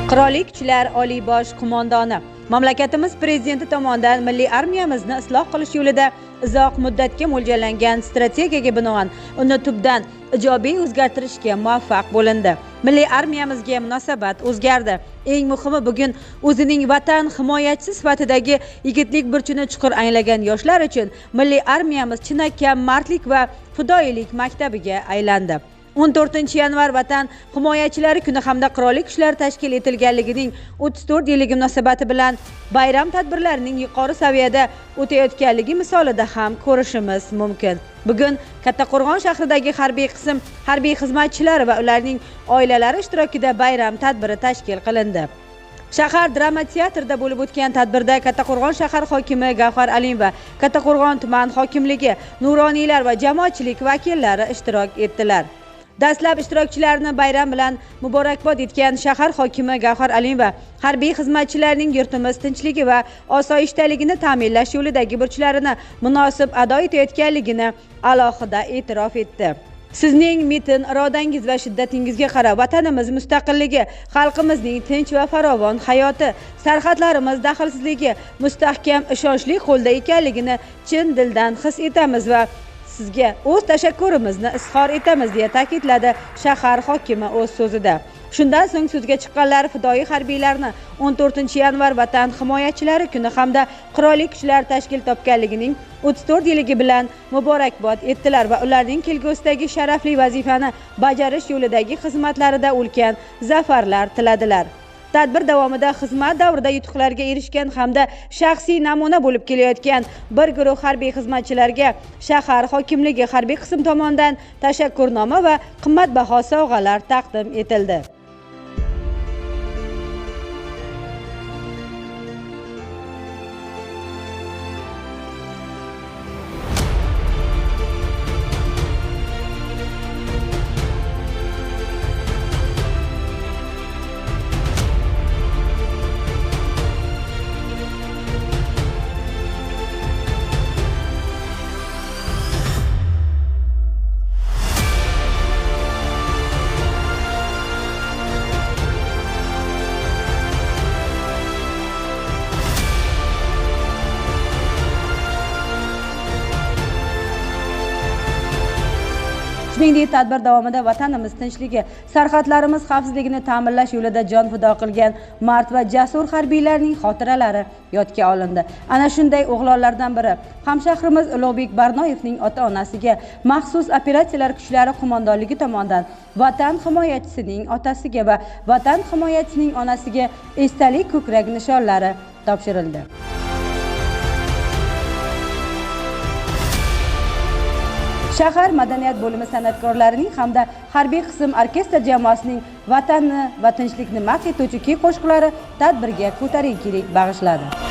Qurolli Kuchlar Oliy bosh qo'mondoni mamlakatimiz prezidenti tomonidan milliy armiyamizni isloh qilish yo'lida uzoq muddatga mo'ljallangan strategiyaga binoan uni tubdan ijobiy o'zgartirishga muvaffaq bo'lindi. Milliy armiyamizga munosabat o'zgardi. Eng muhimi, bugun o'zining vatan himoyachisi sifatidagi yigitlik burchini chuqur anglagan yoshlar uchun milliy armiyamiz chinakam mardlik va fidoyilik maktabiga aylandi. 14 yanvar Vatan himoyachilari kuni hamda Qurolli Kuchlar tashkil etilganligining 34 yilligi munosabati bilan bayram tadbirlarining yuqori saviyada o'tayotganligi misolida ham ko'rishimiz mumkin. Bugun Kattaqo'rg'on shahridagi harbiy qism harbiy xizmatchilari va ularning oilalari ishtirokida bayram tadbiri tashkil qilindi. Shahar drama teatrida bo'lib o'tgan tadbirda Kattaqo'rg'on shahar hokimi Gavhar Alimova, Kattaqo'rg'on tuman hokimligi, nuroniylar va jamoatchilik vakillari ishtirok etdilar. Dastlab ishtirokchilarni bayram bilan muborakbod etgan shahar hokimi Gavhar Alimova harbiy xizmatchilarning yurtimiz tinchligi va osoyishtaligini ta'minlash yo'lidagi burchlarini munosib ado etayotganligini alohida e'tirof etdi. Sizning metin irodangiz va shiddatingizga qarab vatanimiz mustaqilligi, xalqimizning tinch va farovon hayoti, sarhadlarimiz daxlsizligi mustahkam ishonchli qo'lda ekanligini chin dildan his etamiz va sizga o'z tashakkurimizni izhor etamiz deya ta'kidladi shahar hokimi o'z so'zida. Shundan so'ng so'zga chiqqanlar fidoyi harbiylarni 14 yanvar Vatan himoyachilari kuni hamda Qurolli Kuchlar tashkil topganligining 34 yilligi bilan muborakbod etdilar va ularning kelgusidagi sharafli vazifani bajarish yo'lidagi xizmatlarida ulkan zafarlar tiladilar. Tadbir davomida xizmat davrida yutuqlarga erishgan hamda shaxsiy namuna bo'lib kelayotgan bir guruh harbiy xizmatchilarga shahar hokimligi harbiy qism tomonidan tashakkurnoma va qimmatbaho sovg'alar taqdim etildi. Shuningdek, tadbir davomida vatanimiz tinchligi, sarhadlarimiz xavfsizligini ta'minlash yo'lida jon fido qilgan mard va jasur harbiylarning xotiralari yodga olindi. Ana shunday o'g'lonlardan biri hamshahrimiz Ulug'bek Barnoyevning ota-onasiga maxsus operatsiyalar kuchlari qo'mondonligi tomonidan vatan himoyachisining otasiga va vatan himoyachisining onasiga esdalik ko'krak nishonlari topshirildi. Shahar madaniyat bo'limi san'atkorlarining hamda harbiy qism orkestr jamoasining vatanni va tinchlikni madh etuvchi kuy qo'shiqlari tadbirga ko'tarinkilik bag'ishladi.